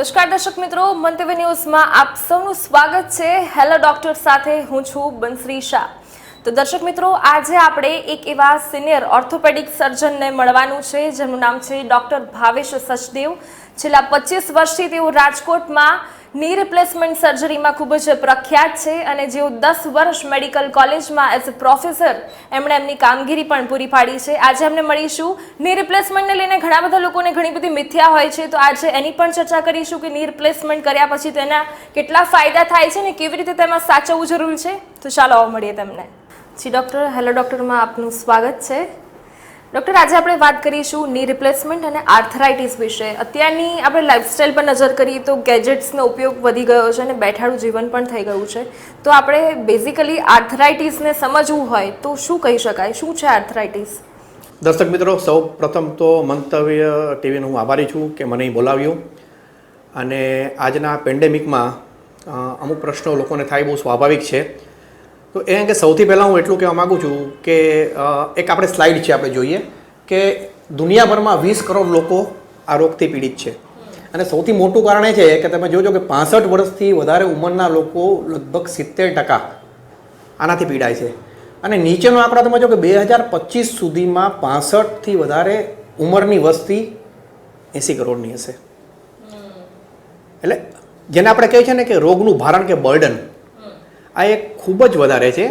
નમસ્કાર દર્શક મિત્રો, મંતવ્ય ન્યૂઝમાં આપ સૌનું સ્વાગત છે. હેલો ડોક્ટર સાથે હું છું બંસરી શાહ. તો દર્શક મિત્રો, આજે આપણે એક એવા સિનિયર ઓર્થોપેડિક સર્જનને મળવાનું છે જેમનું નામ છે ડોક્ટર ભાવેશ સચદેવ. છેલ્લા 25 વર્ષથી તેઓ રાજકોટમાં ની રિપ્લેસમેન્ટ સર્જરીમાં ખૂબ જ પ્રખ્યાત છે અને જેઓ 10 વર્ષ મેડિકલ કોલેજમાં એઝ અ પ્રોફેસર એમણે એમની કામગીરી પણ પૂરી પાડી છે. આજે એમને મળીશું. ની રિપ્લેસમેન્ટને લઈને ઘણા બધા લોકોને ઘણી બધી મિથ્યા હોય છે, તો આજે એની પણ ચર્ચા કરીશું કે ની રિપ્લેસમેન્ટ કર્યા પછી તેના કેટલા ફાયદા થાય છે અને કેવી રીતે તેમાં સાચવવું જરૂરી છે. તો ચાલો આવો મળીએ તમને. જી ડૉક્ટર, હેલો ડૉક્ટરમાં આપનું સ્વાગત છે. ડૉક્ટર, આજે આપણે વાત કરીશું ની રિપ્લેસમેન્ટ અને આર્થરાઇટિસ વિશે. અત્યારની આપણે લાઇફસ્ટાઇલ પર નજર કરીએ તો ગેજેટ્સનો ઉપયોગ વધી ગયો છે અને બેઠાડું જીવન પણ થઈ ગયું છે. તો આપણે બેઝિકલી આર્થરાઇટિસને સમજવું હોય તો શું કહી શકાય? શું છે આર્થરાઇટિસ? દર્શક મિત્રો, સૌ પ્રથમ તો મંતવ્ય ટીવીનો હું આભારી છું કે મને અહીં બોલાવ્યું. અને આજના પેન્ડેમિકમાં અમુક પ્રશ્નો લોકોને થાય બહુ સ્વાભાવિક છે. તો એ અંગે સૌથી પહેલાં હું એટલું કહેવા માગું છું કે એક આપણે સ્લાઇડ છે, આપણે જોઈએ કે દુનિયાભરમાં 20 કરોડ લોકો આ રોગથી પીડિત છે. અને સૌથી મોટું કારણ એ છે કે તમે જોજો કે 65 વર્ષથી વધારે ઉંમરના લોકો લગભગ 70% આનાથી પીડાય છે. અને નીચેનો આંકડો તમે જો કે 2025 સુધીમાં 65થી વધારે ઉંમરની વસ્તી 80 કરોડની હશે. એટલે જેને આપણે કહીએ છીએ ને કે રોગનું ભારણ કે બર્ડન, આ એક ખૂબ જ વધારે છે.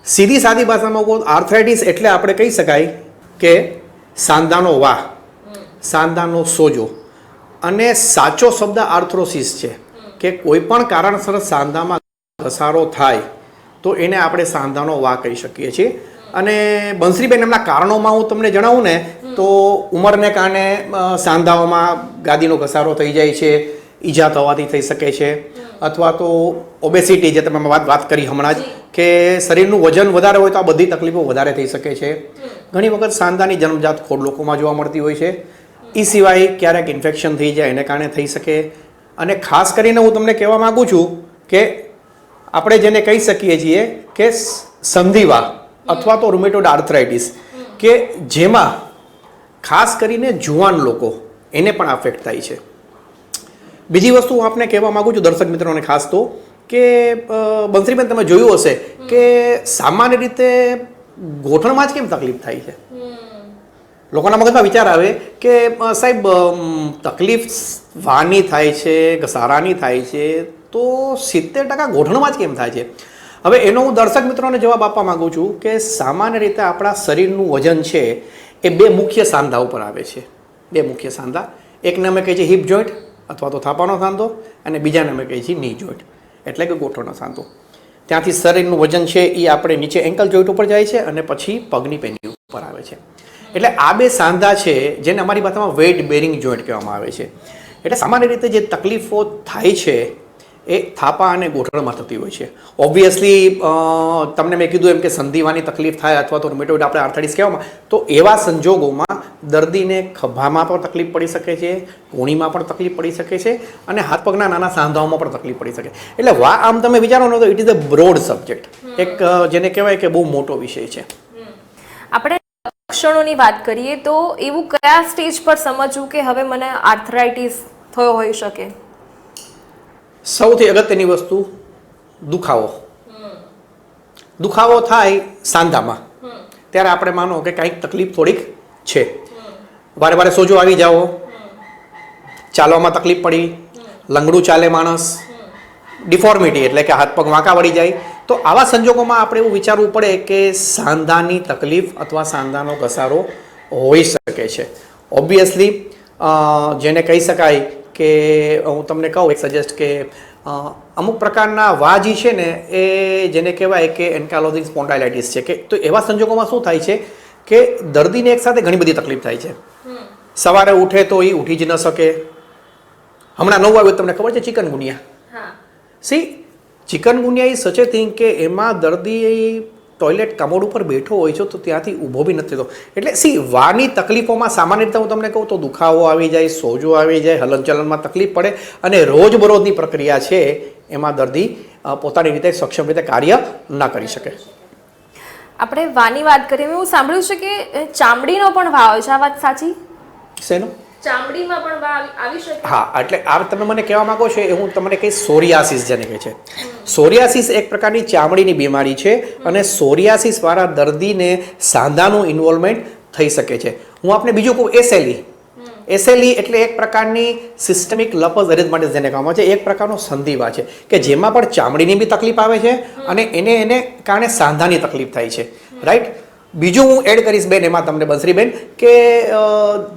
સીધી સાદી ભાષામાં કહું આર્થરાઇટિસ એટલે આપણે કહી શકાય કે સાંધાનો વાહ, સાંધાનો સોજો. અને સાચો શબ્દ આર્થ્રોસિસ છે કે કોઈ પણ કારણસર સાંધામાં ઘસારો થાય તો એને આપણે સાંધાનો વાહ કહી શકીએ છીએ. અને બંસરીબેન, એમના કારણોમાં હું તમને જણાવું ને તો ઉંમરને કારણે સાંધાઓમાં ગાદીનો ઘસારો થઈ જાય છે, ઈજા થવાથી થઈ શકે છે. અથવા તો ઓબેસિટી, જે તમે વાત કરી હમણાં જ, કે શરીરનું વજન વધારે હોય તો આ બધી તકલીફો વધારે થઈ શકે છે. ઘણી વખત સાંધાની જન્મજાત ખોડ લોકોમાં જોવા મળતી હોય છે. એ સિવાય ક્યારેક ઇન્ફેક્શન થઈ જાય એને કારણે થઈ શકે. અને ખાસ કરીને હું તમને કહેવા માગું છું કે આપણે જેને કહી શકીએ છીએ કે સંધિવા અથવા તો રૂમેટોઇડ આર્થરાઇટિસ, કે જેમાં ખાસ કરીને જુવાન લોકો એને પણ અફેક્ટ થાય છે. બીજી વસ્તુ હું આપને કહેવા માગું છું દર્શક મિત્રોને ખાસ તો કે બંસરીબેન, તમે જોયું હશે કે સામાન્ય રીતે ગોઠણમાં જ કેમ તકલીફ થાય છે. લોકોના મગજમાં વિચાર આવે કે સાહેબ તકલીફ વાની થાય છે, ઘસારાની થાય છે, તો 70% ગોઠણમાં જ કેમ થાય છે? હવે એનો હું દર્શક મિત્રોને જવાબ આપવા માગું છું કે સામાન્ય રીતે આપણા શરીરનું વજન છે એ 2 મુખ્ય સાંધા ઉપર આવે છે. 2 મુખ્ય સાંધા, એકને અમે કહીએ છીએ હિપ જોઈન્ટ અથવા તો થાપાનો સાંધો, અને બીજાને અમે કહીએ છીએ ની જોઈન્ટ એટલે કે ગોઠણનો સાંધો. ત્યાંથી શરીરનું વજન છે એ આપણે નીચે એન્કલ જોઈન્ટ ઉપર જાય છે અને પછી પગની પેન્ડી ઉપર આવે છે. એટલે આ 2 સાંધા છે જેને અમારી ભાષામાં વેઇટ બેરિંગ જોઈન્ટ કહેવામાં આવે છે. એટલે સામાન્ય રીતે જે તકલીફો થાય છે એ થાપા અને ગોઠણમાં થતી હોય છે. ઓબ્વિયસલી તમને મેં કીધું એમ કે સંધિવાની તકલીફ થાય અથવા તો રૂમેટોઇડ આપણે આર્થરાઇટિસ કહેવામાં, તો એવા સંજોગોમાં દર્દીને ખભામાં પણ તકલીફ પડી શકે છે, કોણીમાં પણ તકલીફ પડી શકે છે, અને હાથ પગના નાના સાંધાઓમાં પણ તકલીફ પડી શકે. એટલે આમ તમે વિચારો ને તો it is a broad subject, એક જેને કહેવાય કે બહુ મોટો વિષય છે. આપણે લક્ષણોની વાત કરીએ તો એવું કયા સ્ટેજ પર સમજવું કે હવે મને આર્થરાઇટિસ થયો હોઈ શકે? સૌથી અગત્યની વસ્તુ દુખાવો. દુખાવો થાય સાંધામાં ત્યારે આપણે માનો કે કંઈક તકલીફ થોડીક છે. વારે વારે સોજો આવી જાઓ, ચાલવામાં તકલીફ પડી, લંગડું ચાલે માણસ, ડિફોર્મિટી એટલે કે હાથ પગ વાંકા વળી જાય, તો આવા સંજોગોમાં આપણે એવું વિચારવું પડે કે સાંધાની તકલીફ અથવા સાંધાનો ઘસારો હોઈ શકે છે. ઓબ્વિયસલી જેને કહી શકાય કે હું તમને કહું એક સજેસ્ટ કે અમુક પ્રકારના વાજી છે ને એ જેને કહેવાય કે એન્કાલોઝિંગ સ્પોન્ડાઇલાઇટિસ છે, કે તો એવા સંજોગોમાં શું થાય છે કે દર્દીને એકસાથે ઘણી બધી તકલીફ થાય છે. સવારે ઉઠે તો એ ઉઠી જ ન શકે. હમણાં નવું આવ્યું, તમને ખબર છે ચિકનગુનિયા? ચિકનગુનિયા એ સચ એ થિંગ કે એમાં દર્દી ટોયલેટ કમોડ ઉપર બેઠો હોય છે તો ત્યાંથી ઊભો બી નથી થતો. એટલે વાની તકલીફોમાં સામાન્ય રીતે હું તમને કહું તો દુખાવો આવી જાય, સોજો આવી જાય, હલનચલનમાં તકલીફ પડે, અને રોજબરોજની પ્રક્રિયા છે એમાં દર્દી પોતાની રીતે સક્ષમ રીતે કાર્ય ન કરી શકે. આપણે વાની વાત કરીએ, હું સાંભળ્યું છે કે ચામડીનો પણ વાવ છે, આ વાત સાચી? શેનો? ચામડીમાં પણ આવી શકે? હા, એટલે આ તમે મને કહેવા માંગો છો એ હું તમને કહીશ સોરિયાસિસ જેને કહે છે. સોરિયાસિસ એક પ્રકારની ચામડીની બીમારી છે અને સોરિયાસિસ વાળા દર્દીને સાંધાનું ઇન્વોલ્વમેન્ટ થઈ શકે છે. હું આપને બીજું કહું એસએલઈ. એસએલઈ એટલે એક પ્રકારની સિસ્ટમિક લપસ એરિથમાઇટિસ જેને કહેવામાં આવે છે, એક પ્રકારનો સંધિવા છે કે જેમાં પણ ચામડીની બી તકલીફ આવે છે અને એને કારણે સાંધાની તકલીફ થાય છે, રાઈટ. બીજું હું એડ કરીશ બેન એમાં તમને બંસરીબેન કે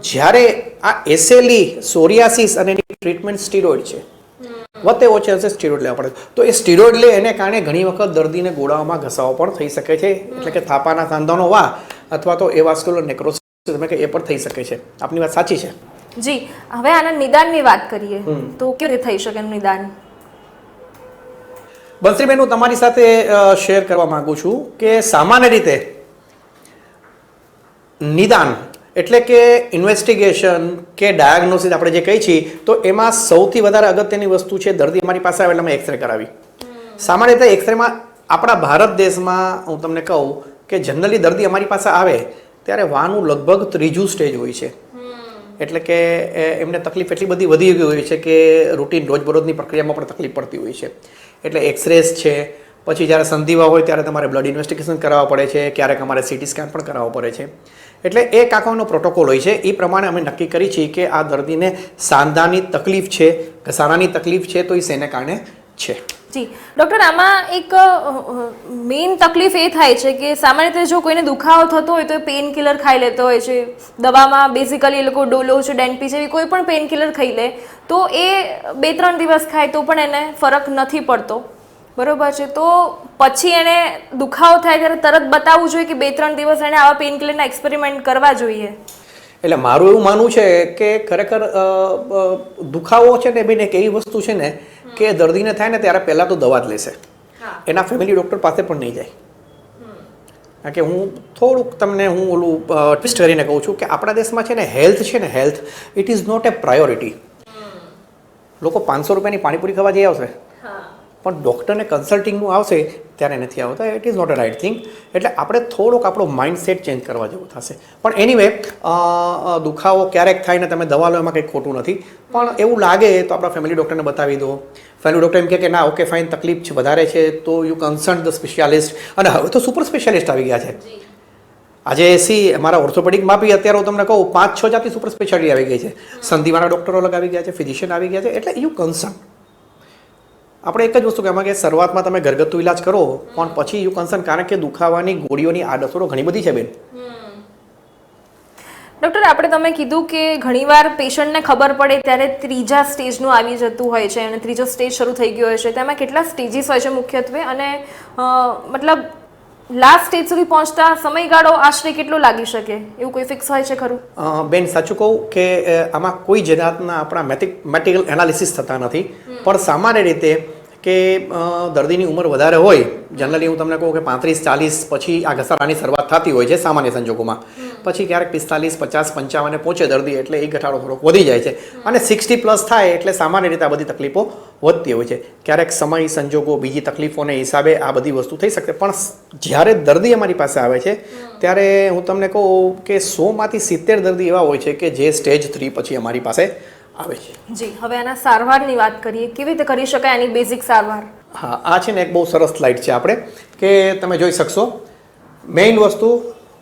જ્યારે આ એસએલઈ સોરિયાસિસ અને એની ટ્રીટમેન્ટ સ્ટીરોઇડ છે, વધે ઓછે હશે સ્ટીરોઇડ લેવા પડે, તો એ સ્ટીરોઇડ લે એને કારણે ઘણી વખત દર્દીને ગોળાઓમાં ઘસાવો પણ થઈ શકે છે, એટલે કે થાપાના સાંધાનો વા અથવા તો એવાસ્ક્યુલર નેક્રોસિસ એ પણ થઈ શકે છે. આપની વાત સાચી છે જી. હવે આના નિદાનની વાત કરીએ તો કેવી રીતે થઈ શકે એનું નિદાન? બંસરીબેન હું તમારી સાથે શેર કરવા માંગુ છું કે સામાન્ય રીતે નિદાન એટલે કે ઇન્વેસ્ટિગેશન કે ડાયગ્નોસિસ આપણે જે કહીએ છીએ તો એમાં સૌથી વધારે અગત્યની વસ્તુ છે દર્દી અમારી પાસે આવે એટલે અમે એક્સરે કરાવી. સામાન્ય રીતે એક્સરેમાં આપણા ભારત દેશમાં હું તમને કહું કે જનરલી દર્દી અમારી પાસે આવે ત્યારે વાનું લગભગ 3જું સ્ટેજ હોય છે, એટલે કે એમને તકલીફ એટલી બધી વધી ગઈ હોય છે કે રૂટીન રોજબરોજની પ્રક્રિયામાં પણ તકલીફ પડતી હોય છે. એટલે એક્સરેસ છે, પછી જ્યારે સંધિવા હોય ત્યારે તમારે બ્લડ ઇન્વેસ્ટિગેશન કરાવવા પડે છે, ક્યારેક અમારે સીટી સ્કેન પણ કરાવવો પડે છે. એટલે એક આખાનો પ્રોટોકોલ હોય છે. એ પ્રમાણે અમે નક્કી કરી છીએ કે આ દર્દીને સાંધાની તકલીફ છે, ઘસારાની તકલીફ છે, તો એ શેને કારણે છે. જી ડૉક્ટર, આમાં એક મેઇન તકલીફ એ થાય છે કે સામાન્ય રીતે જો કોઈને દુખાવો થતો હોય તો એ પેઇન કિલર ખાઈ લેતો હોય છે. દવામાં બેઝિકલી એ લોકો ડોલો છે, ડેન્પી જેવી કોઈ પણ પેઇન કિલર ખાઈ લે તો એ 2-3 દિવસ ખાય તો પણ એને ફરક નથી પડતો, બરોબર છે. તો પછી એને દુખાવો થાય ત્યારે તરત બતાવવું જોઈએ કે 2-3 દિવસ એને આવા પેઇન કિલરના એક્સપેરિમેન્ટ કરવા જોઈએ? એટલે મારું એવું માનવું છે કે ખરેખર દુખાવો છે ને બેન એક એવી વસ્તુ છે ને કે દર્દીને થાય ને ત્યારે પહેલાં તો દવા જ લેશે, એના ફેમિલી ડૉક્ટર પાસે પણ નહીં જાય. કારણ કે હું થોડુંક તમને હું ઓલું ટ્વિસ્ટ કરીને કહું છું કે આપણા દેશમાં છે ને હેલ્થ છે ને health it is not a priority. લોકો 500 રૂપિયાની પાણીપુરી ખાવા જઈ આવશે પણ ડૉક્ટરને કન્સલ્ટિંગનું આવશે ત્યારે નથી આવતા. It is not a right thing. એટલે આપણે થોડોક આપણો માઇન્ડસેટ ચેન્જ કરવા જેવું થશે. પણ એનીવે દુખાવો ક્યારેક થાય ને તમે દવા લો એમાં કંઈ ખોટું નથી, પણ એવું લાગે તો આપણા ફેમિલી ડૉક્ટરને બતાવી દો. ફેમિલી ડૉક્ટર એમ કહે કે ના ઓકે ફાઇન તકલીફ છે વધારે છે તો યુ કન્સલ્ટ ધ સ્પેશિયાલિસ્ટ. અને હવે તો સુપર સ્પેશિયાલિસ્ટ આવી ગયા છે. આજે મારા ઓર્થોપેડિકમાં બી અત્યારે હું તમને કહું 5-6 જાતની સુપર સ્પેશિયાલિટી આવી ગઈ છે. સંધિવાળા ડૉક્ટરો અલગ આવી ગયા છે, ફિઝિશિયન આવી ગયા છે. એટલે યુ કન્સર્ન આપણે એક જ વસ્તુ કહેવામાં કે શરૂઆતમાં તમે ઘરગથ્થુ ઇલાજ કરો પણ પછી યુ કન્સર્ન, કારણ કે દુખાવાની ગોળીઓની આડઅસરો ઘણી બધી છે બેન. ડૉક્ટર, આપણે તમે કીધું કે ઘણીવાર પેશન્ટને ખબર પડે ત્યારે 3જા સ્ટેજનું આવી જતું હોય છે અને 3જો સ્ટેજ શરૂ થઈ ગયો હોય છે. તેમાં કેટલા સ્ટેજીસ હોય છે મુખ્યત્વે, અને મતલબ લાસ્ટ સ્ટેજ સુધી પહોંચતા સમયગાળો આશરે કેટલો લાગી શકે, એવું કોઈ ફિક્સ હોય છે ખરું? બેન સાચું કહું કે આમાં કોઈ જાતના આપણા મેથેમેટિકલ એનાલિસિસ થતા નથી, પણ સામાન્ય રીતે કે દર્દીની ઉંમર વધારે હોય, જનરલી હું તમને કહું કે 35-40 પછી આ ઘસારાની શરૂઆત થતી હોય છે સામાન્ય સંજોગોમાં. પછી ક્યારેક 45-50-55 પહોંચે દર્દી એટલે એ ઘટાડો થોડોક વધી જાય છે. અને 60+ થાય એટલે સામાન્ય રીતે આ બધી તકલીફો વધતી હોય છે. ક્યારેક સમય સંજોગો બીજી તકલીફોને હિસાબે આ બધી વસ્તુ થઈ શકે. પણ જ્યારે દર્દી અમારી પાસે આવે છે ત્યારે હું તમને કહું કે 100માંથી 70 દર્દી એવા હોય છે કે જે સ્ટેજ 3 પછી અમારી પાસે આવે છે. જી, હવે આના સારવારની વાત કરીએ, કેવી રીતે કરી શકાય આની બેઝિક સારવાર? હા, આ છે ને એક બહુ સરસ સ્લાઇડ છે આપણે કે તમે જોઈ શકશો. મેઇન વસ્તુ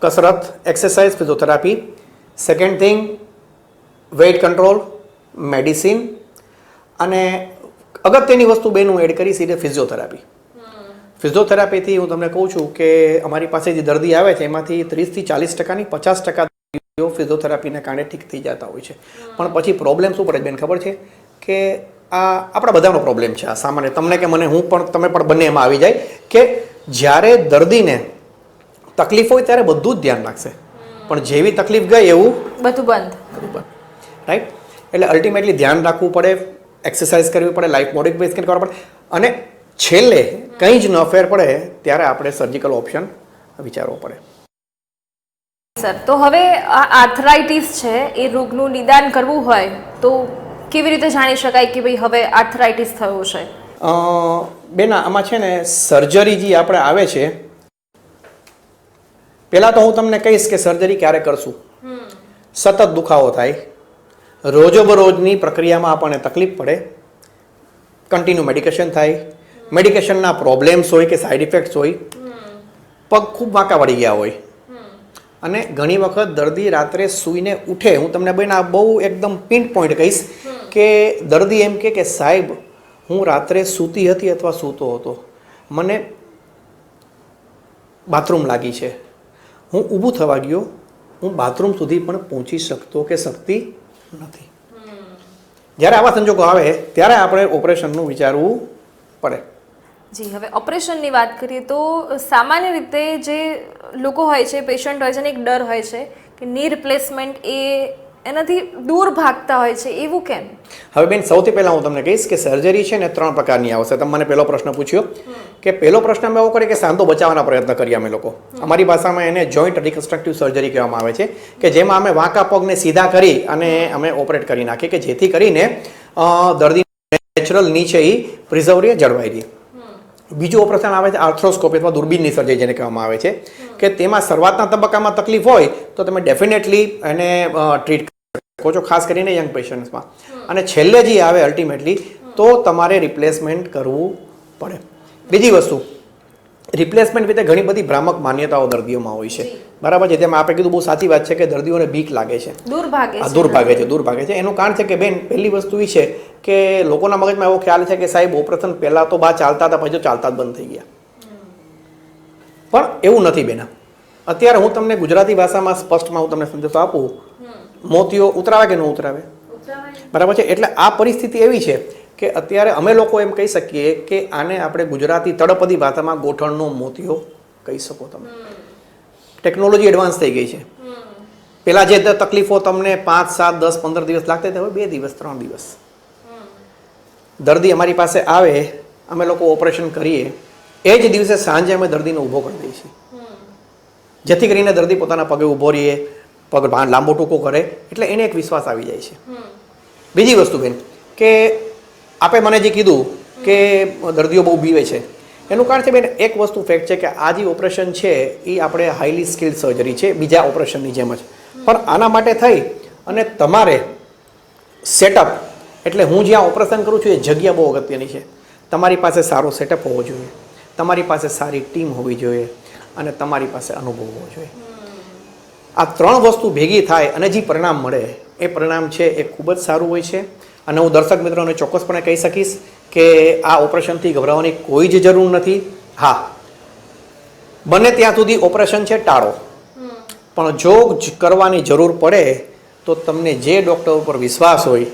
કસરત, exercise, physiotherapy. Second thing weight control, medicine, અને અગત્યની વસ્તુ બેન હું એડ કરીશ એટલે ફિઝિયોથેરાપી. ફિઝિયોથેરાપીથી હું તમને કહું છું કે અમારી પાસે જે દર્દી આવે છે એમાંથી 30-40%, 50% ફિઝિયોથેરાપીને કારણે ઠીક થઈ જતા હોય છે. પણ પછી પ્રોબ્લેમ શું પડે બેન ખબર છે કે આ આપણા બધાનો પ્રોબ્લેમ છે. આ સામાન્ય તમને કે મને હું પણ તમે પણ બંને એમાં આવી જાય કે જ્યારે દર્દીને તકલીફ હોય ત્યારે બધું જ ધ્યાન રાખશે, પણ જેવી તકલીફ ગઈ એવું બધું બંધ. રાઈટ. એટલે અલ્ટિમેટલી ધ્યાન રાખવું પડે, એક્સરસાઇઝ કરવી પડે, લાઈફ મોડિફિકેશન કરવા પડે, અને છેલ્લે કંઈ જ ન ફેર પડે ત્યારે આપણે સર્જિકલ ઓપ્શન વિચારવો પડે. સર, તો હવે આ આર્થરાઇટિસ છે એ રોગનું નિદાન કરવું હોય તો કેવી રીતે જાણી શકાય કે ભાઈ હવે આર્થરાઇટિસ થયો છે? બેન આમાં છે ને સર્જરી જે આપણે આવે છે, પહેલાં તો હું તમને કહીશ કે સર્જરી ક્યારે કરશું. સતત દુખાવો થાય રોજબરોજની પ્રક્રિયામાં આપણને તકલીફ પડે, કન્ટિન્યુ મેડિકેશન થાય, મેડિકેશનના પ્રોબ્લેમ્સ હોય કે સાઈડ ઇફેક્ટ્સ હોય, પગ ખૂબ વાંકા વળી ગયા હોય, અને ઘણી વખત દર્દી રાત્રે સૂઈને ઉઠે. હું તમને બેન આ બહુ એકદમ પિન પોઈન્ટ કહીશ કે દર્દી એમ કે સાહેબ હું રાત્રે સૂતી હતી અથવા સૂતો હતો, મને બાથરૂમ લાગી છે, હું ઊભું થવા ગયો, હું બાથરૂમ સુધી પણ પહોંચી શકતો કે શકતી નથી. જ્યારે આવા સંજોગો આવે ત્યારે આપણે ઓપરેશનનું વિચારવું પડે. જી, હવે ઓપરેશનની વાત કરીએ તો સામાન્ય રીતે જે લોકો હોય છે, પેશન્ટ હોય છે, ને એક ડર હોય છે કે ની રિપ્લેસમેન્ટ એનાથી દૂર ભાગતા હોય છે, એવું કેમ? હવે બેન સૌથી પહેલાં હું તમને કહીશ કે સર્જરી છે ને 3 પ્રકારની આવશે. તમે મને પહેલો પ્રશ્ન પૂછ્યો કે પહેલો પ્રશ્ન અમે એવો કરીએ કે સાંધો બચાવવાના પ્રયત્ન કરીએ અમે લોકો. અમારી ભાષામાં એને જોઈન્ટ રિકન્સ્ટ્રક્ટિવ સર્જરી કહેવામાં આવે છે કે જેમાં અમે વાંકા પગને સીધા કરી અને અમે ઓપરેટ કરી નાખીએ કે જેથી કરીને દર્દી નેચરલ નીચે એ પ્રિઝર્વ રહે, જળવાઈ રહે. બીજું ઓપરેશન આવે છે આર્થ્રોસ્કોપી અથવા દૂરબીનની સર્જરી જેને કહેવામાં આવે છે કે તેમાં શરૂઆતના તબક્કામાં તકલીફ હોય તો તમે ડેફિનેટલી એને ટ્રીટ શકો છો, ખાસ કરીને યંગ પેશન્ટ્સમાં. અને છેલ્લે જે આવે અલ્ટિમેટલી તો તમારે રિપ્લેસમેન્ટ કરવું પડે. બીજી વસ્તુ, રિપ્લેસમેન્ટ વિશે ઘણી બધી ભ્રામક માન્યતાઓ દર્દીઓમાં હોય છે, બરાબર છે. તેમાં આપણે કીધું બહુ સાચી વાત છે કે દર્દીઓને બીક લાગે છે, દૂર ભાગે છે. એનું કારણ છે કે બેન પહેલી વસ્તુ એ છે કે લોકોના મગજમાં એવો ખ્યાલ છે કે સાહેબ ઓપરેશન પહેલાં તો બા ચાલતા હતા, પછી ચાલતા જ બંધ થઈ ગયા. પણ એવું નથી બેના. અત્યારે હું તમને ગુજરાતી ભાષામાં સ્પષ્ટમાં હું તમને સંદેશો આપું, મોતીઓ ઉતરાવે કે ન ઉતરાવે? બરાબર છે. એટલે આ પરિસ્થિતિ એવી છે કે અત્યારે અમે લોકો એમ કહી શકીએ કે આને આપણે ગુજરાતી તળપદી ભાષામાં ગોઠણનો મોતિયો કહી શકો તમે. ટેકનોલોજી એડવાન્સ થઈ ગઈ છે. પહેલાં જે તકલીફો તમને 5, 7, 10, 15 દિવસ લાગતા હવે 2 દિવસ 3 દિવસ. દર્દી અમારી પાસે આવે, અમે લોકો ઓપરેશન કરીએ, એ જ દિવસે સાંજે અમે દર્દીને ઊભો કરી દઈએ છીએ, જેથી કરીને દર્દી પોતાના પગે ઊભો રહીએ, પગ લાંબો ટૂંકો કરે, એટલે એને એક વિશ્વાસ આવી જાય છે. બીજી વસ્તુ બેન કે આપે મને જે કીધું કે દર્દીઓ બહુ બીવે છે, એનું કારણ છે બેન એક વસ્તુ ફેક્ટ છે કે આ જે ઓપરેશન છે એ આપણે હાઈલી સ્કિલ્ડ સર્જરી છે બીજા ઓપરેશનની જેમ જ. પણ આના માટે થઈ અને તમારે સેટઅપ, એટલે હું જ્યાં ઓપરેશન કરું છું એ જગ્યા બહુ અગત્યની છે. તમારી પાસે સારો સેટઅપ હોવો જોઈએ, તમારી પાસે સારી ટીમ હોવી જોઈએ અને તમારી પાસે અનુભવ હોવો જોઈએ. આ 3 વસ્તુ ભેગી થાય અને જે પરિણામ મળે એ પરિણામ છે એ ખૂબ જ સારું હોય છે. અને હું દર્શક મિત્રોને ચોક્કસપણે કહી શકીશ કે આ ઓપરેશનથી ગભરાવાની કોઈ જ જરૂર નથી. હા, બને ત્યાં સુધી ઓપરેશન છે ટાળો, પણ જો કરવાની જરૂર પડે તો તમને જે ડૉક્ટર ઉપર વિશ્વાસ હોય,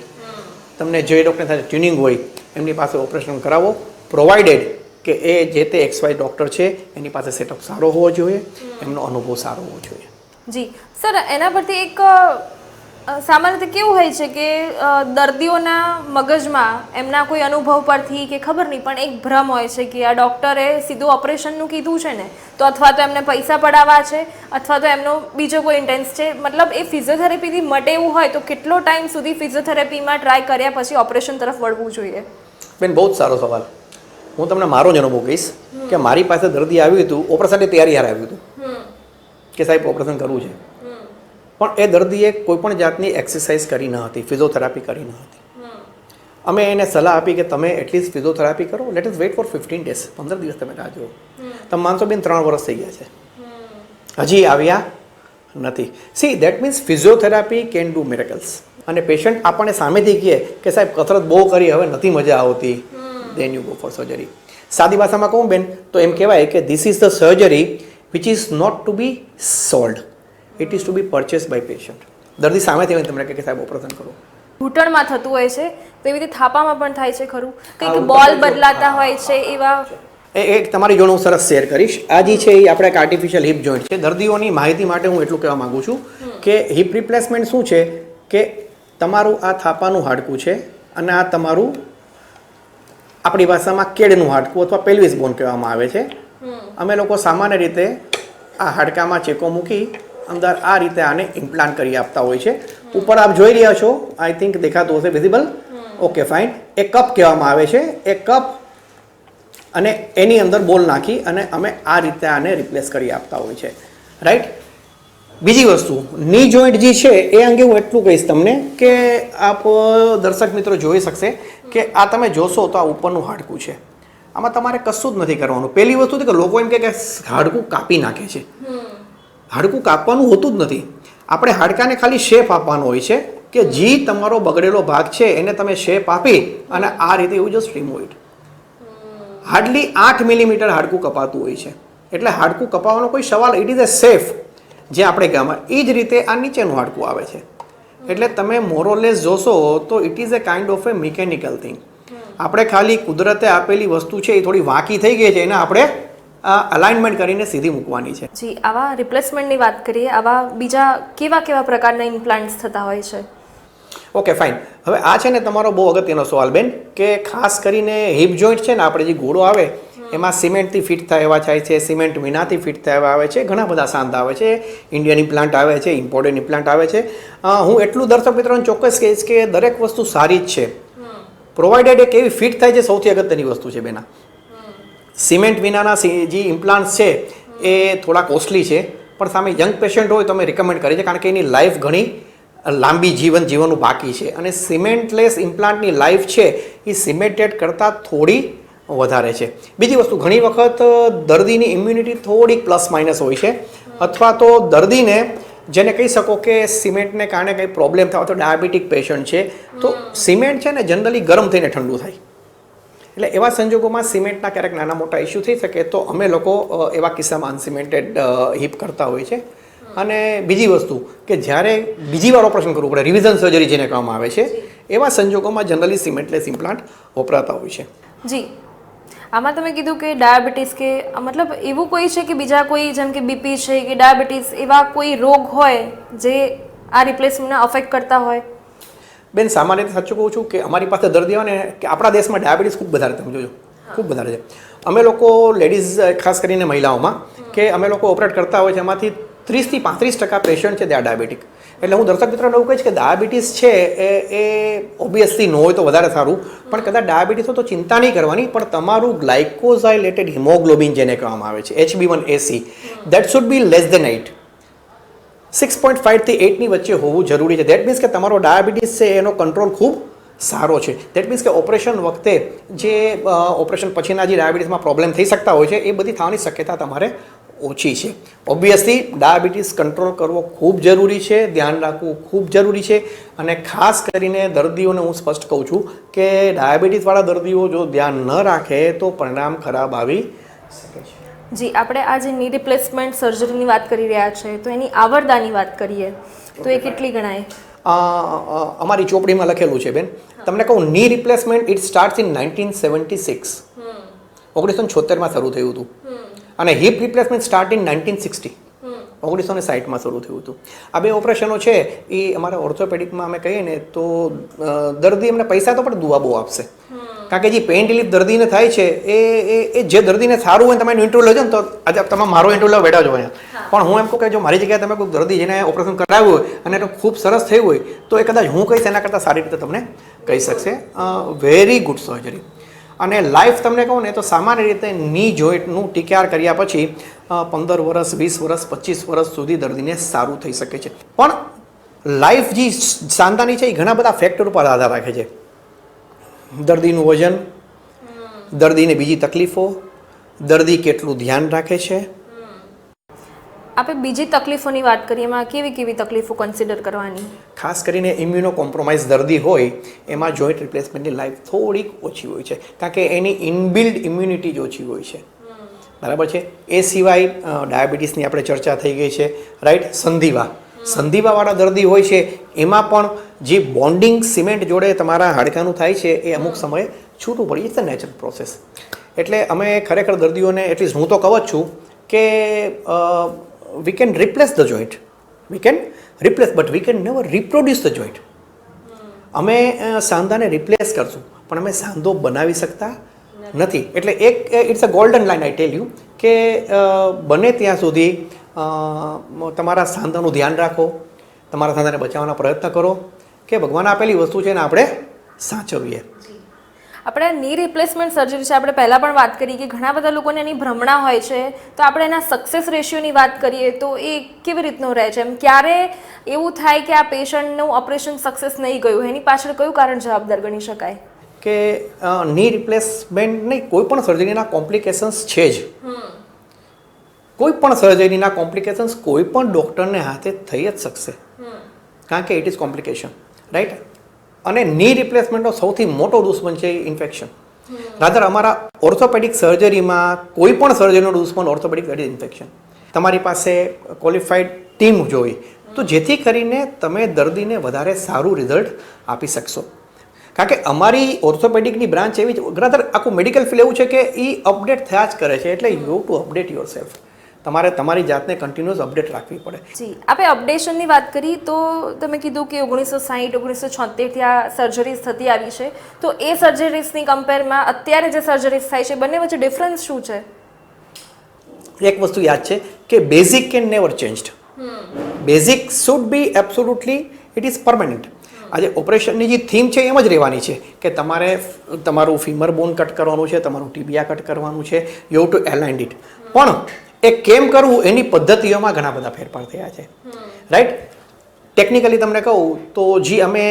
તમને જે ડૉક્ટર સાથે ટ્યુનિંગ હોય એમની પાસે ઓપરેશન કરાવો, પ્રોવાઇડેડ કે એ જે તે XY ડૉક્ટર છે એની પાસે સેટઅપ સારો હોવો જોઈએ, એમનો અનુભવ સારો હોવો જોઈએ. જી સર, એના પરથી એક સામાન્ય રીતે કેવું હોય છે કે દર્દીઓના મગજમાં એમના કોઈ અનુભવ પરથી કે ખબર નહીં પણ એક ભ્રમ હોય છે કે આ ડૉક્ટરે સીધું ઓપરેશનનું કીધું છે ને તો અથવા તો એમને પૈસા પડાવવા છે અથવા તો એમનો બીજો કોઈ ઇન્ટેન્સ છે. મતલબ એ ફિઝિયોથેરાપીથી મટે એવું હોય તો કેટલો ટાઈમ સુધી ફિઝિયોથેરાપીમાં ટ્રાય કર્યા પછી ઓપરેશન તરફ વળવું જોઈએ? બેન બહુ જ સારો સવાલ. હું તમને મારો જ અનુભવ કહીશ કે મારી પાસે દર્દી આવ્યું હતું, ઓપરેશનની તૈયારી હારે આવ્યું હતું કે સાહેબ ઓપરેશન કરવું છે, પણ એ દર્દીએ કોઈ પણ જાતની એક્સરસાઇઝ કરી ન હતી, ફિઝિયોથેરાપી કરી ન હતી. અમે એને સલાહ આપી કે તમે એટલીસ્ટ ફિઝિયોથેરાપી કરો, let us weight four 15 days, 15 દિવસ તમે રાહ જુઓ. તમે માનશો બેન 3 વર્ષ થઈ ગયા છે, હજી આવ્યા નથી. See that means physiotherapy can do miracles. અને પેશન્ટ આપણને સામેથી કહે કે સાહેબ કસરત બહુ કરી, હવે નથી મજા આવતી, then you go for surgery. સાદી ભાષામાં કહું બેન તો એમ કહેવાય કે this is the surgery which is not to be sold, it is to be purchase by patient. દર્દી સામેથી તમને કહે કે સાહેબ ઓપરેશન કરો. ઘૂંટણમાં થતું હોય છે તો એવી રીતે થાપામાં પણ થાય છે ખરું? કંઈક બોલ બદલાતા હોય છે એવા? એક તમારી જોડે હું સરસ શેર કરીશ. આ જે છે એ આપણે એક આર્ટિફિશિયલ હિપ જોઈન્ટ છે. દર્દીઓની માહિતી માટે હું એટલું કહેવા માગું છું કે હિપ રિપ્લેસમેન્ટ શું છે કે તમારું આ થાપાનું હાડકું છે અને આ તમારું આપણી ભાષામાં કેડનું હાડકું અથવા પેલ્વિસ બોન કહેવામાં આવે છે. અમે લોકો સામાન્ય રીતે આ હાડકામાં ચેકો મૂકી અંદર આ રીતે આને ઇમ્પ્લાન્ટ કરી આપતા હોય છે. ઉપર આપ જોઈ રહ્યા છો, આઈ થિંક દેખાતું હશે, વિઝિબલ? Okay fine. એ કપ કહેવામાં આવે છે. એ કપ અને એની અંદર બોલ નાખી અને અમે આ રીતે આને રિપ્લેસ કરી આપતા હોય છે, રાઈટ? બીજી વસ્તુ ની જોઈન્ટ જે છે એ અંગે હું એટલું કહીશ તમને કે આપ દર્શક મિત્રો જોઈ શકશે કે આ તમે જોશો તો આ ઉપરનું હાડકું છે, આમાં તમારે કશું જ નથી કરવાનું. પહેલી વસ્તુ કે લોકો એમ કે હાડકું કાપી નાખે છે. હાડકું કાપવાનું હોતું જ નથી. આપણે હાડકાને ખાલી શેપ આપવાનો હોય છે કે જે તમારો બગડેલો ભાગ છે એને તમે શેપ આપી અને આ રીતે એવું just remove it. Hardly 8 millimetre હાડકું કપાતું હોય છે. એટલે હાડકું કપાવવાનો કોઈ સવાલ, ઇટ ઇઝ અ સેફ જે આપણે ગામમાં. એ જ રીતે આ નીચેનું હાડકું આવે છે. એટલે તમે મોરોલેસ જોશો તો it is a kind of A mechanical thing. આપણે ખાલી કુદરતે આપેલી વસ્તુ છે એ થોડી વાંકી થઈ ગઈ છે, એને આપણે અલાઇનમેન્ટ કરીને સીધી મૂકવાની છે. જી, આવા રિપ્લેસમેન્ટની વાત કરીએ, આવા બીજા કેવા કેવા પ્રકારના ઇમ્પ્લાન્ટ્સ થતા હોય છે? Okay fine. હવે આ છે ને તમારો બહુ અગત્યનો સવાલ બેન, કે ખાસ કરીને હિપ જોઈન્ટ છે ને આપણે જે ઘોડો આવે એમાં સિમેન્ટથી ફિટ થાય એવા થાય છે, સિમેન્ટ વિનાથી ફિટ થાય એવા આવે છે, ઘણા બધા સાંધા આવે છે, ઇન્ડિયન ઇમ્પ્લાન્ટ આવે છે, ઇમ્પોર્ટેડ ઇમ્પ્લાન્ટ આવે છે. હું એટલું દર્શક મિત્રોને ચોક્કસ કહીશ કે દરેક વસ્તુ સારી જ છે, પ્રોવાઇડેડ એક એવી ફિટ થાય જે સૌથી અગત્યની વસ્તુ છે બેના. સિમેન્ટ વિનાના જે ઇમ્પ્લાન્ટ્સ છે એ થોડા કોસ્ટલી છે, પણ સામે યંગ પેશન્ટ હોય તો અમે રિકમેન્ડ કરીએ છીએ, કારણ કે એની લાઈફ ઘણી લાંબી જીવવાનું બાકી છે. અને સિમેન્ટલેસ ઇમ્પ્લાન્ટની લાઈફ છે એ સિમેન્ટેડ કરતાં થોડી વધારે છે. બીજી વસ્તુ, ઘણી વખત દર્દીની ઇમ્યુનિટી થોડીક પ્લસ માઇનસ હોય છે, અથવા તો દર્દીને જેને કહી શકો કે સિમેન્ટને કારણે કંઈ પ્રોબ્લેમ થાય, તો ડાયાબિટીક પેશન્ટ છે તો સિમેન્ટ છે ને જનરલી ગરમ થઈને ઠંડુ થાય. એટલે એવા સંજોગોમાં સિમેન્ટના ક્યારેક નાના મોટા ઇસ્યુ થઈ શકે, તો અમે લોકો એવા કિસ્સામાં અનસિમેન્ટેડ હિપ કરતા હોય છે. અને બીજી વસ્તુ કે જ્યારે બીજી વાર ઓપરેશન કરવું પડે, રિવિઝન સર્જરી જેને કહેવામાં આવે છે, એવા સંજોગોમાં જનરલી સિમેન્ટલેસ ઇમ્પ્લાન્ટ વપરાતા હોય છે. જી, આમાં તમે કીધું કે ડાયાબિટીસ કે મતલબ એવું કોઈ છે કે બીજા કોઈ, જેમ કે બીપી છે કે ડાયાબિટીસ, એવા કોઈ રોગ હોય જે આ રિપ્લેસમેન્ટને અફેક્ટ કરતા હોય? બેન, સામાન્ય રીતે સાચું કહું છું કે અમારી પાસે દર્દીઓ ને કે આપણા દેશમાં ડાયાબિટીસ ખૂબ વધારે, તમે જોજો ખૂબ વધારે છે. અમે લોકો લેડીઝ, ખાસ કરીને મહિલાઓમાં, કે અમે લોકો ઓપરેટ કરતા હોય છે, એમાંથી 30 થી 35% પેશન્ટ છે તે ડાયાબિટીક. એટલે હું દર્શક મિત્રોને એવું કહીશ કે ડાયાબિટીસ છે એ ઓબ્વિયસલી ન હોય તો વધારે સારું, પણ કદાચ ડાયાબિટીસ હોય તો ચિંતા નહીં કરવાની, પણ તમારું ગ્લાયકોઝાઇલેટેડ હિમોગ્લોબિન જેને કહેવામાં આવે છે, HbA1c, that should be less than 8. 6.5 થી 8 ની વચ્ચે હોવું જરૂરી છે. દેટ મીન્સ કે તમારો ડાયાબિટીસ છે એનો કંટ્રોલ ખૂબ સારો છે. દેટ મીન્સ કે ઓપરેશન વખતે જે ઓપરેશન પછીના જે ડાયાબિટીસમાં પ્રોબ્લેમ થઈ શકતા હોય છે એ બધી થવાની શક્યતા તમારે ઓછી છે. ઓબ્વિયસલી ડાયાબિટીસ કંટ્રોલ કરવો ખૂબ જરૂરી છે, ધ્યાન રાખવું ખૂબ જરૂરી છે. અને ખાસ કરીને દર્દીઓને હું સ્પષ્ટ કહું છું કે ડાયાબિટીસવાળા દર્દીઓ જો ધ્યાન ન રાખે તો પરિણામ ખરાબ આવી શકે છે. જી, આપણે આ જે ની રિપ્લેસમેન્ટ સર્જરીની વાત કરી રહ્યા છે, તો એની આવરદાની વાત કરીએ તો એ કેટલી ગણાય? અમારી ચોપડીમાં લખેલું છે બેન, તમને કહું, ની રિપ્લેસમેન્ટ ઇટ સ્ટાર્ટ ઇન 1976. 1976માં શરૂ થયું હતું. અને હિપ રિપ્લેસમેન્ટ સ્ટાર્ટ ઇન 1960. 1960માં શરૂ થયું હતું. આ બે ઓપરેશનો છે એ અમારા ઓર્થોપેડિકમાં અમે કહીએ ને તો દર્દી એમને પૈસા તો પણ દુઆ બહુ આપશે, કારણ કે જે પેઇન રિલીફ દર્દીને થાય છે એ જે દર્દીને સારું હોય, તમે એનું ઇન્ટરવ્યુ લેજો ને તો આજે તમે મારો ઇન્ટરવ્યુ બેઠા છો અહીંયા, પણ હું એમ કહું કે જો મારી જગ્યાએ તમે કોઈ દર્દી જેને ઓપરેશન કરાવ્યું હોય અને એનું ખૂબ સરસ થયું હોય તો એ કદાચ હું કહીશ એના કરતાં સારી રીતે તમને કહી શકશે. Very good surgery. અને લાઈફ તમને કહું ને તો સામાન્ય રીતે ની જોઈન્ટનું ટીકેઆર કર્યા પછી 15 વર્ષ, 20 વર્ષ, 25 વર્ષ સુધી દર્દીને સારું થઈ શકે છે. પણ લાઈફ જે સાંધાની છે એ ઘણા બધા ફેક્ટર ઉપર આધાર રાખે છે. દર્દીનું વજન, દર્દીને બીજી તકલીફો, દર્દી કેટલું ધ્યાન રાખે છે. આપણે બીજી તકલીફોની વાત કરીએ, એમાં કેવી કેવી તકલીફો કન્સિડર કરવાની? ખાસ કરીને ઇમ્યુનો કોમ્પ્રોમાઇઝ દર્દી હોય એમાં જોઈન્ટ રિપ્લેસમેન્ટની લાઈફ થોડીક ઓછી હોય છે, કારણ કે એની ઇનબિલ્ડ ઇમ્યુનિટી જ ઓછી હોય છે. બરાબર છે. એ સિવાય ડાયાબિટીસની આપણે ચર્ચા થઈ ગઈ છે, રાઈટ. સંધિવાવાળા દર્દી હોય છે એમાં પણ જે બોન્ડિંગ સિમેન્ટ જોડે તમારા હાડકાનું થાય છે એ અમુક સમયે છૂટું પડી. It's a natural process. એટલે અમે ખરેખર દર્દીઓને એટલીસ્ટ હું તો કહું જ છું કે we can replace the joint, we can replace, but we can never reproduce the joint. અમે સાંધાને રિપ્લેસ કરશું પણ અમે સાંધો બનાવી શકતા નથી. એટલે એક it's a golden line, I tell you, કે બને ત્યાં સુધી તમારા સાંધાનું ધ્યાન રાખો, તમારા સાંધાને બચાવવાના પ્રયત્ન કરો, કે ભગવાન આપેલી વસ્તુ છે ને આપણે સાચવીએ. આપણે ની રિપ્લેસમેન્ટ સર્જરી છે, આપણે પહેલાં પણ વાત કરી કે ઘણા બધા લોકોને એની ભ્રમણા હોય છે, તો આપણે એના સક્સેસ રેશિયોની વાત કરીએ તો એ કેવી રીતનું રહે છે? એમ ક્યારે એવું થાય કે આ પેશન્ટનું ઓપરેશન સક્સેસ નહીં ગયું, એની પાછળ કયું કારણ જવાબદાર ગણી શકાય? કે ની રિપ્લેસમેન્ટ નહીં, કોઈ પણ સર્જરીના કોમ્પ્લિકેશન્સ છે જ. કોઈ પણ સર્જરીના કોમ્પ્લિકેશન્સ કોઈ પણ ડૉક્ટરને હાથે થઈ જ શકશે, કારણ કે ઇટ ઇઝ કોમ્પ્લિકેશન, રાઈટ? અને ની રિપ્લેસમેન્ટનો સૌથી મોટો દુશ્મન છે ઇન્ફેક્શન. રાધર અમારા ઓર્થોપેડિક સર્જરીમાં કોઈ પણ સર્જરીનો દુશ્મન ઓર્થોપેડિક દેટ ઇઝ ઇન્ફેક્શન. તમારી પાસે ક્વોલિફાઈડ ટીમ જોઈ તો જેથી કરીને તમે દર્દીને વધારે સારું રિઝલ્ટ આપી શકશો. કારણ કે અમારી ઓર્થોપેડિકની બ્રાન્ચ એવી જ, રાધર આખું મેડિકલ ફિલ્ડ એવું છે કે એ અપડેટ થયા જ કરે છે, એટલે you have two update your self. તમારે તમારી જાતને કન્ટિન્યુઅસ અપડેટ રાખવી પડે. જી, આપણે અપડેશનની વાત કરી તો તમે કીધું કે 1960 1976થી આ સર્જરીઝ થતી આવી છે, તો એ સર્જરીઝની કમ્પેરમાં અત્યારે જે સર્જરીઝ થાય છે બંને વચ્ચે ડિફરન્સ શું છે? એક વસ્તુ યાદ છે કે basic can never changed. Basic should be absolutely it is permanent. આજે ઓપરેશનની જે થીમ છે એમ જ રહેવાની છે કે તમારે તમારું ફીમર બોન કટ કરવાનું છે, તમારું ટીબિયા કટ કરવાનું છે, યુ હેવ ટુ એલાઇન્ડ ઇટ. પણ એ કેમ કરવું એની પદ્ધતિઓમાં ઘણા બધા ફેરફાર થયા છે, રાઈટ? ટેકનિકલી તમને કહું તો જે અમે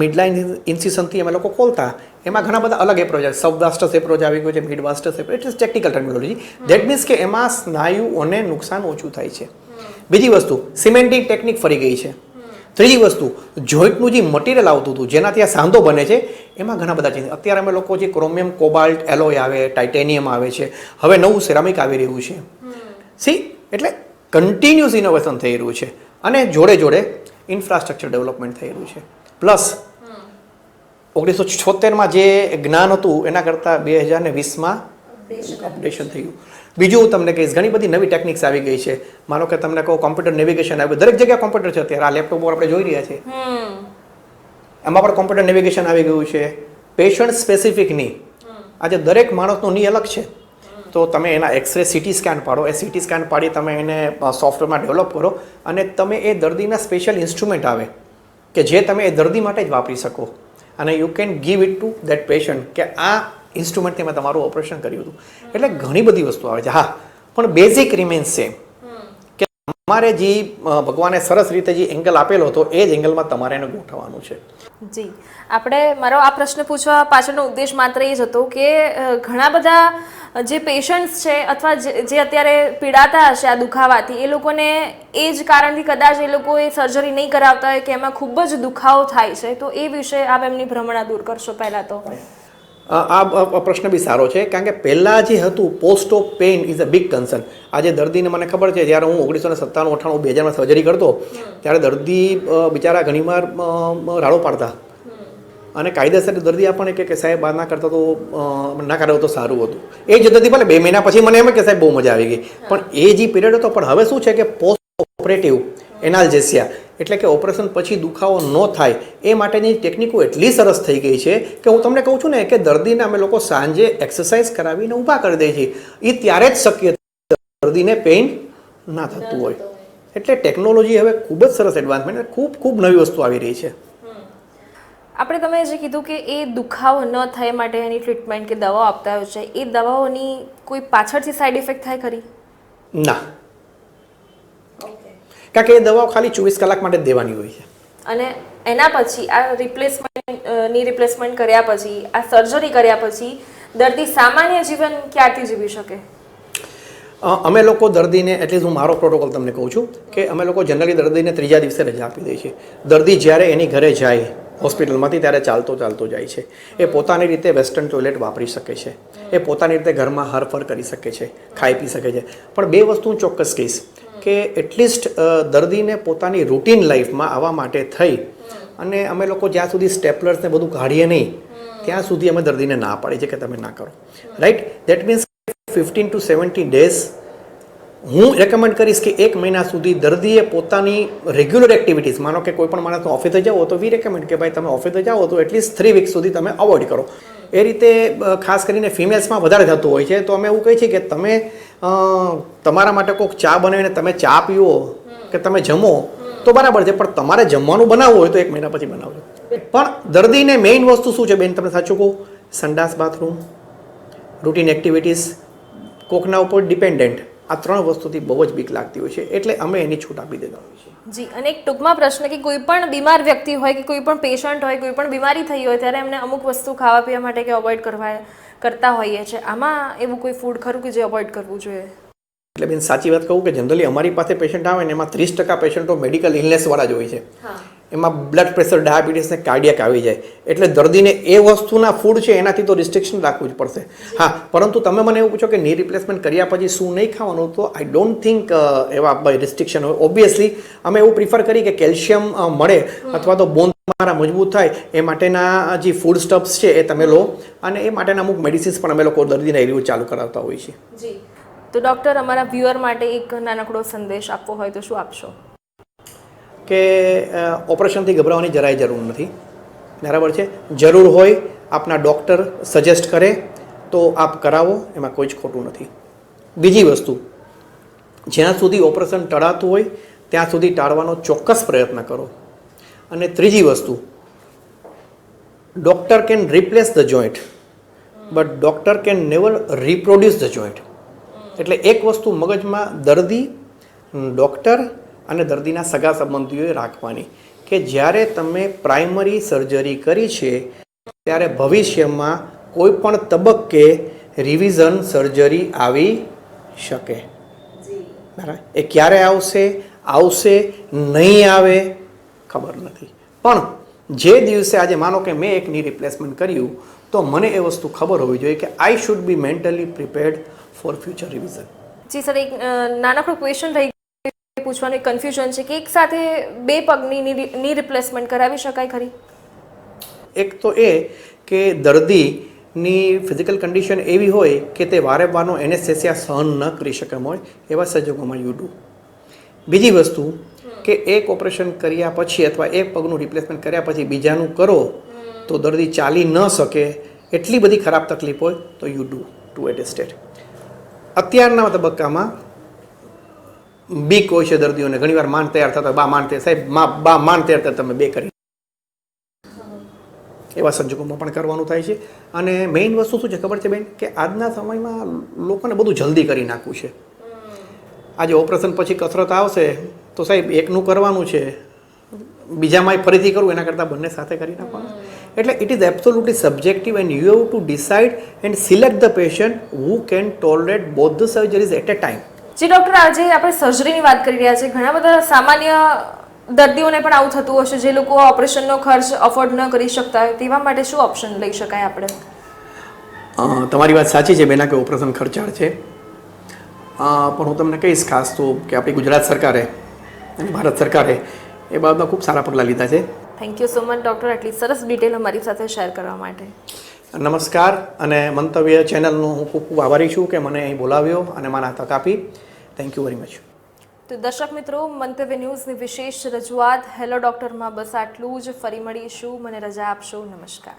મિડલાઇન ઇન્સિશનથી અમે લોકો ખોલતા એમાં ઘણા બધા અલગ એપ્રોચ આવે. સબવાસ્ટસ એપ્રોચ આવી ગયો છે, મિડવાસ્ટસ approach, it is technical terminology. That means કે એમાં સ્નાયુઓને નુકસાન ઓછું થાય છે. બીજી વસ્તુ સિમેન્ટિંગ ટેકનિક ફરી ગઈ છે. ત્રીજી વસ્તુ જોઈન્ટનું જે મટીરિયલ આવતું હતું જેનાથી આ સાંધો બને છે એમાં ઘણા બધા ચેન્જ. અત્યારે અમે લોકો જે ક્રોમિયમ, કોબાલ્ટ, એલોય આવે, ટાઇટેનિયમ આવે છે, હવે નવું સેરામિક આવી રહ્યું છે. સી, એટલે કન્ટિન્યુઅસ ઇનોવેશન થઈ રહ્યું છે અને જોડે જોડે ઇન્ફ્રાસ્ટ્રક્ચર ડેવલપમેન્ટ થઈ રહ્યું છે. પ્લસ 1976માં જે જ્ઞાન હતું એના કરતાં 2020માં અપડેશન થઈ ગયું. બીજું હું તમને કહીશ, ઘણી બધી નવી ટેકનિક્સ આવી ગઈ છે. માનો કે તમને કહું કોમ્પ્યુટર નેવિગેશન આવી, દરેક જગ્યાએ કોમ્પ્યુટર છે અત્યારે. આ લેપટોપ પર આપણે જોઈ રહ્યા છીએ, એમાં પણ કોમ્પ્યુટર નેવિગેશન આવી ગયું છે. પેશન્ટ સ્પેસિફિક ની, આજે દરેક માણસનો ની અલગ છે, તો તમે એના એક્સરે સીટી સ્કેન પાડો, એ સીટી સ્કેન પાડી તમે એને સોફ્ટવેરમાં ડેવલપ કરો અને તમે એ દર્દીના સ્પેશિયલ ઇન્સ્ટ્રુમેન્ટ આવે કે જે તમે એ દર્દી માટે જ વાપરી શકો અને you can give it to that patient કે આ ઇન્સ્ટ્રુમેન્ટથી મેં તમારું ઓપરેશન કર્યું હતું. એટલે ઘણી બધી વસ્તુ આવે છે. હા, પણ બેઝિક રિમેન્સ સેમ કે તમારે જે ભગવાને સરસ રીતે જે એંગલ આપેલો હતો એ જ એંગલમાં તમારે એને ગોઠવવાનું છે. જી, આપણે મારો આ પ્રશ્ન પૂછવા પાછળનો ઉદ્દેશ માત્ર એ જ હતો કે ઘણા બધા જે પેશન્ટ્સ છે અથવા જે અત્યારે પીડાતા હશે આ દુખાવાથી, એ લોકોને એ જ કારણથી કદાચ એ લોકો એ સર્જરી નહીં કરાવતા હોય કે એમાં ખૂબ જ દુખાવો થાય છે, તો એ વિશે આપ એમની ભ્રમણા દૂર કરશો પહેલાં તો? આ પ્રશ્ન બી સારો છે, કારણ કે પહેલાં જે હતું post of pain is a big concern. આજે દર્દીને મને ખબર છે, જ્યારે હું 1997, 98, 2000માં સર્જરી કરતો ત્યારે દર્દી બિચારા ઘણીવાર રાડો પાડતા અને કાયદેસર દર્દી આપણને કે સાહેબ આ ના કરતા તો ના કરાવો તો સારું હતું. એ જ દર્દી ભલે 2 મહિના પછી મને એમ કે સાહેબ બહુ મજા આવી ગઈ, પણ એ જે પીરિયડ હતો. પણ હવે શું છે કે પોસ્ટ ઓપરેટિવ એનાલ્જેસિયા એટલે કે ઓપરેશન પછી દુખાવો ન થાય એ માટેની ટેકનિકો એટલી સરસ થઈ ગઈ છે કે હું તમને કહું છું ને કે દર્દીને અમે લોકો સાંજે એક્સરસાઇઝ કરાવીને ઊભા કરી દઈએ છીએ. એ ત્યારે જ શક્ય દર્દીને પેઇન ના થતું હોય. એટલે ટેકનોલોજી હવે ખૂબ જ સરસ એડવાન્સમેન્ટ, ખૂબ નવી વસ્તુ આવી રહી છે. આપણે તમે જે કીધું કે એ દુખાવો ન થાય માટે એની ટ્રીટમેન્ટ કે દવાઓ આપતા હોય છે, એ દવાઓની કોઈ પાછળથી સાઈડ ઇફેક્ટ થાય ખરી? ના, કારણ કે એ દવાઓ ખાલી 24 કલાક માટે જ દેવાની હોય છે. અને એના પછી આ ની રિપ્લેસમેન્ટ કર્યા પછી, આ સર્જરી કર્યા પછી દર્દી સામાન્ય જીવન ક્યારથી જીવી શકે? અમે લોકો દર્દીને, એટલે હું મારો પ્રોટોકોલ તમને કહું છું કે અમે લોકો જનરલી દર્દીને 3જા દિવસે રજા આપી દઈએ છીએ. દર્દી જ્યારે એની ઘરે જાય હોસ્પિટલમાંથી ત્યારે ચાલતો જાય છે. એ પોતાની રીતે વેસ્ટર્ન ટોયલેટ વાપરી શકે છે, એ પોતાની રીતે ઘરમાં હરફર કરી શકે છે, ખાઈ પી શકે છે. પણ 2 વસ્તુ હું ચોક્કસ કહીશ કે એટલીસ્ટ દર્દીને પોતાની રૂટીન લાઈફમાં આવવા માટે થઈ અને અમે લોકો જ્યાં સુધી સ્ટેપલર્સને બધું કાઢીએ નહીં ત્યાં સુધી અમે દર્દીને ના પાડીએ છીએ કે તમે ના કરો, right? That means 15 to 17 days હું રેકમેન્ડ કરીશ કે 1 મહિના સુધી દર્દીએ પોતાની રેગ્યુલર એક્ટિવિટીઝ, માનો કે કોઈ પણ માણસ ઓફિસે જાઓ તો વી રેકમેન્ડ કે ભાઈ તમે ઓફિસે જાઓ તો એટલીસ્ટ 3 વીક સુધી તમે અવોઇડ કરો. એ રીતે ખાસ કરીને ફિમેલ્સમાં વધારે થતું હોય છે. તો અમે એવું કહીએ છીએ કે તમે તમારા માટે કોઈક ચા બનાવીને તમે ચા પીવો કે તમે જમો તો બરાબર છે, પણ તમારે જમવાનું બનાવવું હોય તો 1 મહિના પછી બનાવજો. પણ દર્દીને મેઇન વસ્તુ શું છે બેન, તમને સાચું કહું સંડાસ બાથરૂમ, રૂટીન એક્ટિવિટીઝ, કોકના ઉપર ડિપેન્ડન્ટ, આ 3 વસ્તુથી બહુ જ બીક લાગતી હોય છે, એટલે અમે એની છૂટ આપી દેતા હોઈએ છીએ. જી, અને એક ટૂંકમાં પ્રશ્ન કે કોઈ પણ બીમાર વ્યક્તિ હોય કે કોઈ પણ પેશન્ટ હોય, કોઈ પણ બીમારી થઈ હોય ત્યારે એમને અમુક વસ્તુ ખાવા પીવા માટે કે અવોઇડ કરતા હોઈએ છીએ, આમાં એવું કોઈ ફૂડ ખરું કે જે અવોઇડ કરવું જોઈએ? એટલે બેન સાચી વાત કહું કે જનરલી અમારી પાસે પેશન્ટ આવે ને એમાં 30% પેશન્ટો મેડિકલ ઇલનેસવાળા જ હોય છે. એમાં બ્લડ પ્રેશર, ડાયાબિટીસ ને કાર્ડિયાક આવી જાય, એટલે દર્દીને એ વસ્તુના ફૂડ છે એનાથી તો રિસ્ટ્રિક્શન રાખવું જ પડશે. હા, પરંતુ તમે મને એવું પૂછો કે ની રિપ્લેસમેન્ટ કર્યા પછી શું નહીં ખાવાનું, તો આઈ ડોન્ટ થિંક એવા રિસ્ટ્રિક્શન હોય. ઓબ્વિયસલી અમે એવું પ્રિફર કરીએ કે કેલ્શિયમ મળે અથવા તો બોન તમારા મજબૂત થાય એ માટેના જે ફૂડ સ્ટફ્સ છે એ તમે લો, અને એ માટેના અમુક મેડિસિન્સ પણ અમે લોકો દર્દીને એવી ચાલુ કરાવતા હોઈએ છીએ. જી, તો ડૉક્ટર, અમારા વ્યુઅર માટે એક નાનકડો સંદેશ આપવો હોય તો શું આપશો? કે ઓપરેશનથી ગભરાવાની જરાય જરૂર નથી, બરાબર છે. જરૂર હોય આપના ડૉક્ટર સજેસ્ટ કરે તો આપ કરાવો, એમાં કોઈ જ ખોટું નથી. બીજી વસ્તુ, જ્યાં સુધી ઓપરેશન ટળાતું હોય ત્યાં સુધી ટાળવાનો ચોક્કસ પ્રયત્ન કરો. અને ત્રીજી વસ્તુ, doctor can replace the joint but doctor can never reproduce the joint. એટલે એક વસ્તુ મગજમાં દર્દી, ડૉક્ટર અને દર્દીના સગા સંબંધીઓએ રાખવાની કે જ્યારે તમે પ્રાઇમરી સર્જરી કરી છે ત્યારે ભવિષ્યમાં કોઈ પણ તબક્કે રિવિઝન સર્જરી આવી શકે. બરાબર, એ ક્યારે આવશે નહીં આવે ખબર નથી, પણ જે દિવસે આજે માનો કે મેં એક ની રિપ્લેસમેન્ટ કર્યું તો મને એ વસ્તુ ખબર હોવી જોઈએ કે I should be mentally prepared for future revision. જી સર, એક નાનકડો ક્વેશ્ચન રહી પૂછવાનું કન્ફ્યુઝન છે કે એક સાથે 2 પગની ની રિપ્લેસમેન્ટ કરાવી શકાય ખરી? એક તો એ કે દર્દીની ફિઝિકલ કન્ડિશન એવી હોય કે તે વારંવારનો એનેસ્થેસિયા સહન ન કરી શકે હોય, એવા સંજોગોમાં યુ ડુ. બીજી વસ્તુ કે એક ઓપરેશન કર્યા પછી અથવા એક પગનું રિપ્લેસમેન્ટ કર્યા પછી બીજાનું કરો તો દર્દી ચાલી ન શકે, એટલી બધી ખરાબ તકલીફ હોય તો you do to at a state. અત્યારના તબક્કામાં બીક હોય છે દર્દીઓને, ઘણીવાર માંડ તૈયાર થતા બા માંડ તૈયાર, સાહેબ બા માંડ તૈયાર થતા તમે 2 કરી, એવા સંજોગોમાં પણ કરવાનું થાય છે. અને મેઇન વસ્તુ શું છે ખબર છે બેન, કે આજના સમયમાં લોકોને બધું જલ્દી કરી નાખવું છે. આજે ઓપરેશન પછી કસરત આવશે તો સાહેબ એકનું કરવાનું છે, બીજામાં ફરીથી કરવું, એના કરતાં બંને સાથે કરી નાખવાનું. એટલે it is absolutely subjective and you have to decide and select the patient who can tolerate both the surgeries at a time. જી ડૉક્ટર, આજે આપણે સર્જરીની વાત કરી રહ્યા છીએ. ઘણા બધા સામાન્ય દર્દીઓને પણ આવું થતું હશે જે લોકો ઓપરેશનનો ખર્ચ અફોર્ડ ન કરી શકતા હોય, તેવા માટે શું ઓપ્શન લઈ શકાય આપણે? તમારી વાત સાચી છે બેના કે ઓપરેશન ખર્ચાળ છે, પણ હું તમને કહીશ ખાસ તો કે આપણી ગુજરાત સરકારે અને ભારત સરકારે એ બાબતમાં ખૂબ સારા પગલાં લીધા છે. Thank you so much doctor, આટલી સરસ ડિટેલ અમારી સાથે શેર કરવા માટે. નમસ્કાર, અને મંતવ્ય ચેનલનો હું ખૂબ ખૂબ આભારી છું કે મને અહીં બોલાવ્યો અને મને આ તક આપી. Thank you very much. તો દર્શક મિત્રો, મંતવ્ય ન્યૂઝની વિશેષ રજૂઆત હેલો ડૉક્ટરમાં બસ આટલું જ. ફરી મળીશું, મને રજા આપશો. નમસ્કાર.